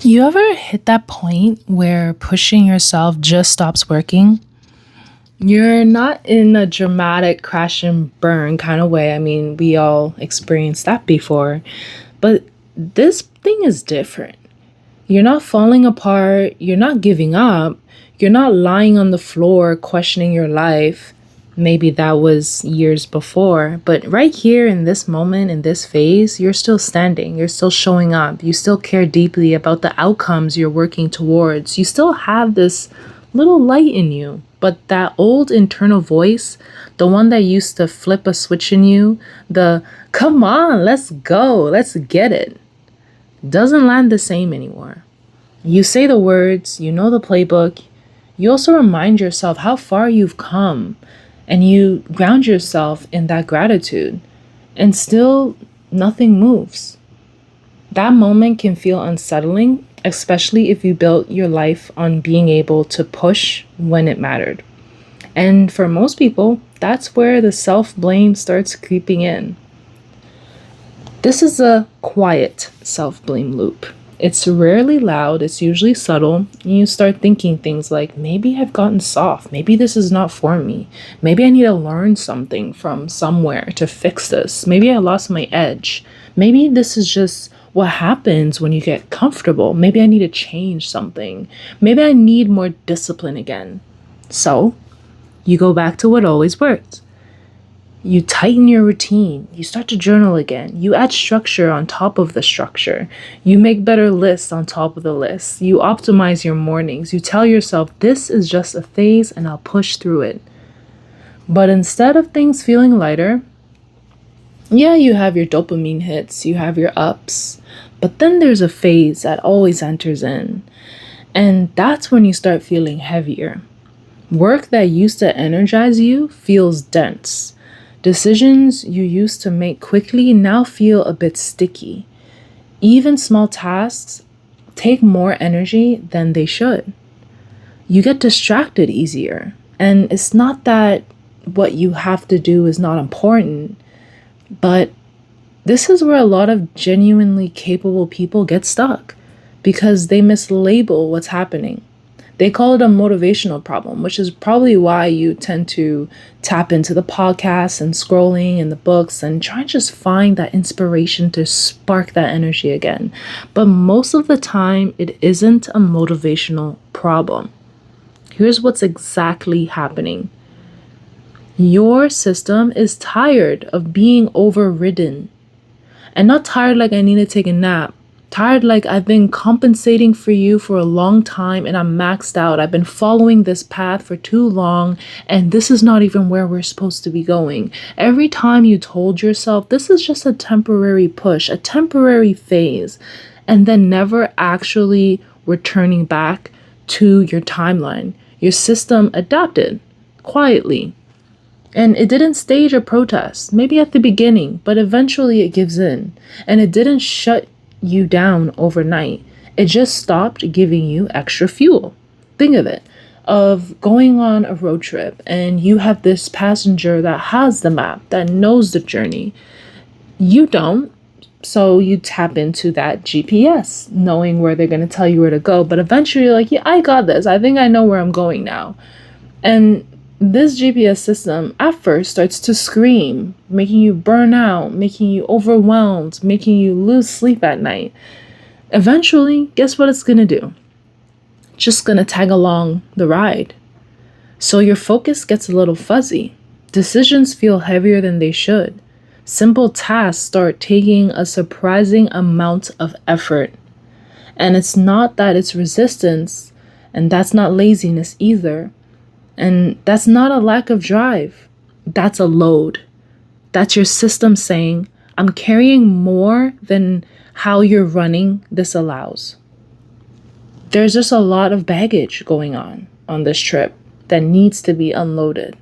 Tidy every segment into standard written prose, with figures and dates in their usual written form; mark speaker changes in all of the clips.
Speaker 1: You ever hit that point where pushing yourself just stops working? You're not in a dramatic crash and burn kind of way. I mean, we all experienced that before. But this thing is different. You're not falling apart. You're not giving up. You're not lying on the floor questioning your life. Maybe that was years before. But right here in this moment, in this phase, you're still standing. You're still showing up. You still care deeply about the outcomes you're working towards. You still have this little light in you. But that old internal voice, the one that used to flip a switch in you, the come on, let's go, let's get it, doesn't land the same anymore. You say the words, you know the playbook. You also remind yourself how far you've come and you ground yourself in that gratitude, and still nothing moves. That moment can feel unsettling, especially if you built your life on being able to push when it mattered. And for most people, that's where the self blame starts creeping in. This is a quiet self blame loop. It's rarely loud, it's usually subtle, and you start thinking things like, maybe I've gotten soft, maybe this is not for me, maybe I need to learn something from somewhere to fix this, maybe I lost my edge, maybe this is just what happens when you get comfortable, maybe I need to change something, maybe I need more discipline again. So, you go back to what always worked. You tighten your routine. You start to journal again. You add structure on top of the structure. You make better lists on top of the lists. You optimize your mornings. You tell yourself, this is just a phase and I'll push through it. But instead of things feeling lighter, yeah, you have your dopamine hits, you have your ups, but then there's a phase that always enters in. And that's when you start feeling heavier. Work that used to energize you feels dense. Decisions you used to make quickly now feel a bit sticky. Even small tasks take more energy than they should. You get distracted easier. And it's not that what you have to do is not important, but this is where a lot of genuinely capable people get stuck because they mislabel what's happening. They call it a motivational problem, which is probably why you tend to tap into the podcasts and scrolling and the books and try and just find that inspiration to spark that energy again. But most of the time, it isn't a motivational problem. Here's what's exactly happening. Your system is tired of being overridden. And not tired like I need to take a nap. Tired like I've been compensating for you for a long time and I'm maxed out. I've been following this path for too long and this is not even where we're supposed to be going. Every time you told yourself this is just a temporary push, a temporary phase, and then never actually returning back to your timeline, your system adapted quietly. And it didn't stage a protest, maybe at the beginning, but eventually it gives in. And it didn't shut you down overnight. It just stopped giving you extra fuel. Think of it, of going on a road trip and you have this passenger that has the map, that knows the journey. You don't. So you tap into that GPS, knowing where they're going to tell you where to go. But eventually you're like, yeah, I got this. I think I know where I'm going now. And this GPS system at first starts to scream, making you burn out, making you overwhelmed, making you lose sleep at night. Eventually, guess what it's going to do? Just going to tag along the ride. So your focus gets a little fuzzy. Decisions feel heavier than they should. Simple tasks start taking a surprising amount of effort. And it's not that it's resistance, and that's not laziness either. And that's not a lack of drive. That's a load. That's your system saying, I'm carrying more than how you're running this allows. There's just a lot of baggage going on this trip that needs to be unloaded.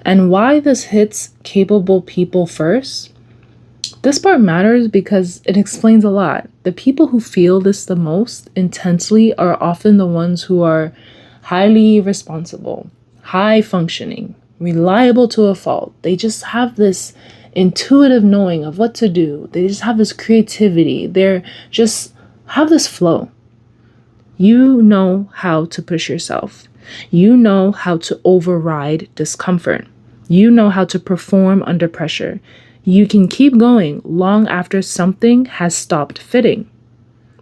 Speaker 1: And why this hits capable people first? This part matters because it explains a lot. The people who feel this the most intensely are often the ones who are highly responsible, high functioning, reliable to a fault. They just have this intuitive knowing of what to do. They just have this creativity. They're just have this flow. You know how to push yourself. You know how to override discomfort. You know how to perform under pressure. You can keep going long after something has stopped fitting.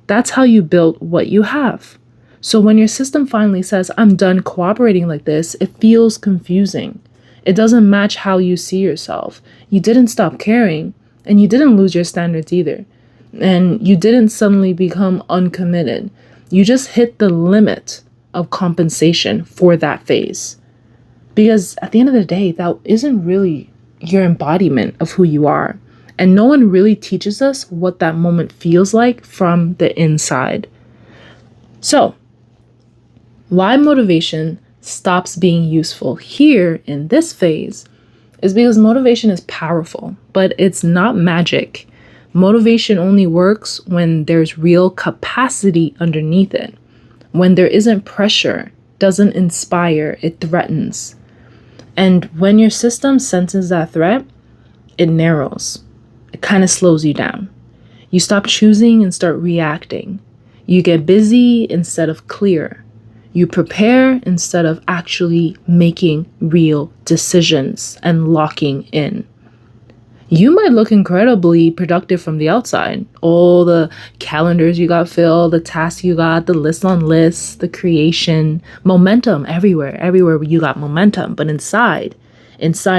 Speaker 1: That's how you build what you have. So when your system finally says, I'm done cooperating like this, it feels confusing. It doesn't match how you see yourself. You didn't stop caring, and you didn't lose your standards either. And you didn't suddenly become uncommitted. You just hit the limit of compensation for that phase. Because at the end of the day, that isn't really your embodiment of who you are. And no one really teaches us what that moment feels like from the inside. So, why motivation stops being useful here in this phase is because motivation is powerful, but it's not magic. Motivation only works when there's real capacity underneath it. When there isn't pressure, doesn't inspire, it threatens. And when your system senses that threat, it narrows. It kind of slows you down. You stop choosing and start reacting. You get busy instead of clear. You prepare instead of actually making real decisions and locking in. You might look incredibly productive from the outside. All the calendars you got filled, the tasks you got, the list on lists, the creation, momentum everywhere you got momentum. But inside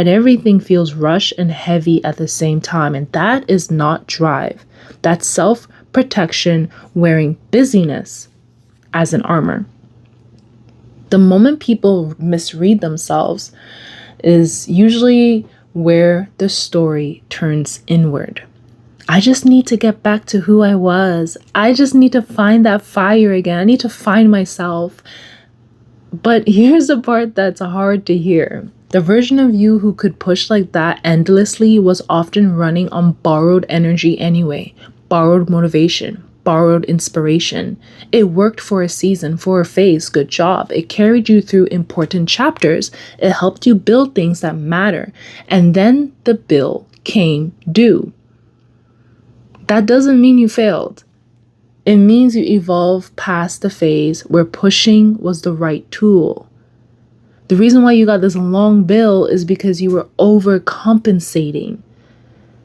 Speaker 1: everything feels rushed and heavy at the same time. And that is not drive. That's self-protection wearing busyness as an armor. The moment people misread themselves is usually where the story turns inward. I just need to get back to who I was. I just need to find that fire again. I need to find myself. But here's the part that's hard to hear. The version of you who could push like that endlessly was often running on borrowed energy anyway, borrowed motivation, borrowed inspiration. It worked for a season, for a phase, good job. It carried you through important chapters. It helped you build things that matter. And then the bill came due. That doesn't mean you failed. It means you evolved past the phase where pushing was the right tool. The reason why you got this long bill is because you were overcompensating.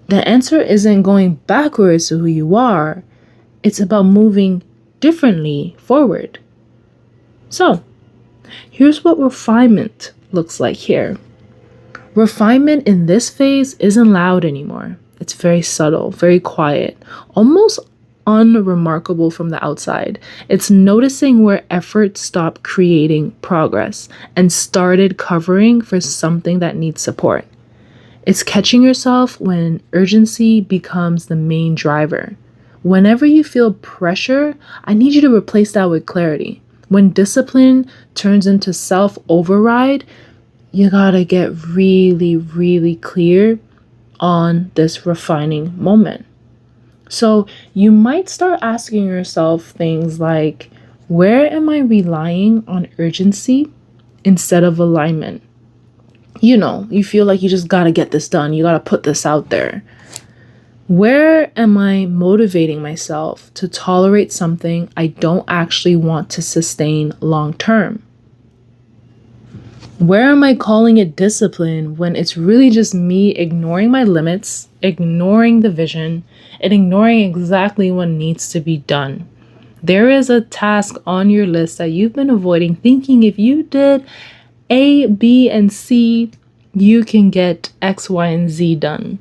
Speaker 1: The answer isn't going backwards to who you are. It's about moving differently forward. So, here's what refinement looks like here. Refinement in this phase isn't loud anymore. It's very subtle, very quiet, almost unremarkable from the outside. It's noticing where effort stopped creating progress and started covering for something that needs support. It's catching yourself when urgency becomes the main driver. Whenever you feel pressure, I need you to replace that with clarity. When discipline turns into self-override, you gotta get really, really clear on this refining moment. So you might start asking yourself things like, where am I relying on urgency instead of alignment? You feel like you just gotta get this done. You gotta put this out there. Where am I motivating myself to tolerate something I don't actually want to sustain long term? Where am I calling it discipline when it's really just me ignoring my limits, ignoring the vision, and ignoring exactly what needs to be done? There is a task on your list that you've been avoiding, thinking if you did A, B, and C, you can get X, Y, and Z done.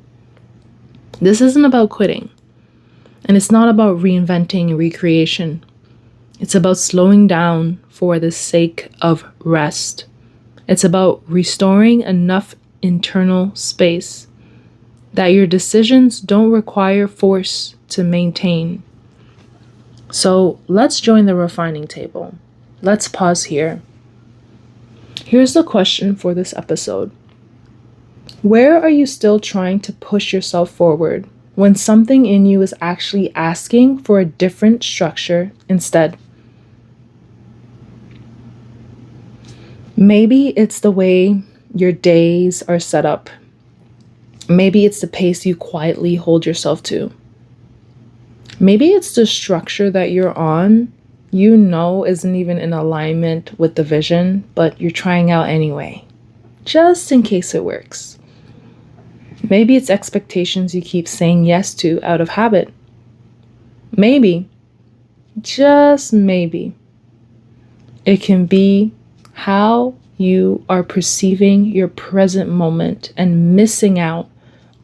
Speaker 1: This isn't about quitting, and it's not about reinventing and recreation. It's about slowing down for the sake of rest. It's about restoring enough internal space that your decisions don't require force to maintain. So let's join the refining table. Let's pause here. Here's the question for this episode. Where are you still trying to push yourself forward when something in you is actually asking for a different structure instead? Maybe it's the way your days are set up. Maybe it's the pace you quietly hold yourself to. Maybe it's the structure that you're on, isn't even in alignment with the vision, but you're trying out anyway, just in case it works. Maybe it's expectations you keep saying yes to out of habit. Maybe, just maybe, it can be how you are perceiving your present moment and missing out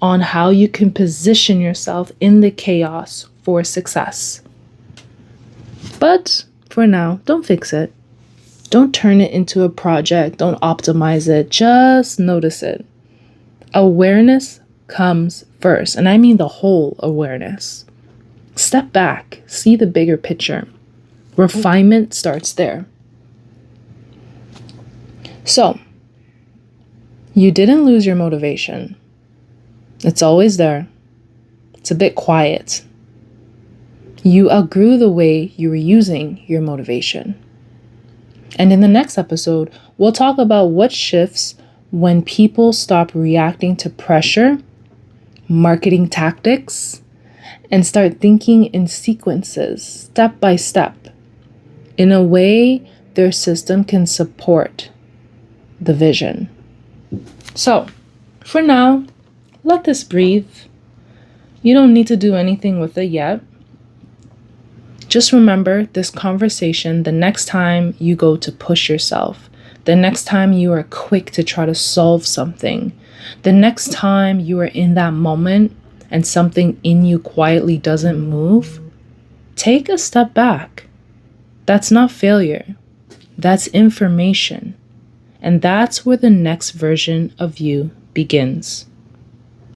Speaker 1: on how you can position yourself in the chaos for success. But for now, don't fix it. Don't turn it into a project. Don't optimize it. Just notice it. Awareness comes first, and I mean the whole awareness. Step back, see the bigger picture. Refinement starts there. So, you didn't lose your motivation. It's always there. It's a bit quiet. You outgrew the way you were using your motivation. And in the next episode, we'll talk about what shifts when people stop reacting to pressure, marketing tactics, and start thinking in sequences, step by step, in a way their system can support the vision. So, for now, let this breathe. You don't need to do anything with it yet. Just remember this conversation the next time you go to push yourself, the next time you are quick to try to solve something, the next time you are in that moment and something in you quietly doesn't move. Take a step back. That's not failure. That's information. And that's where the next version of you begins.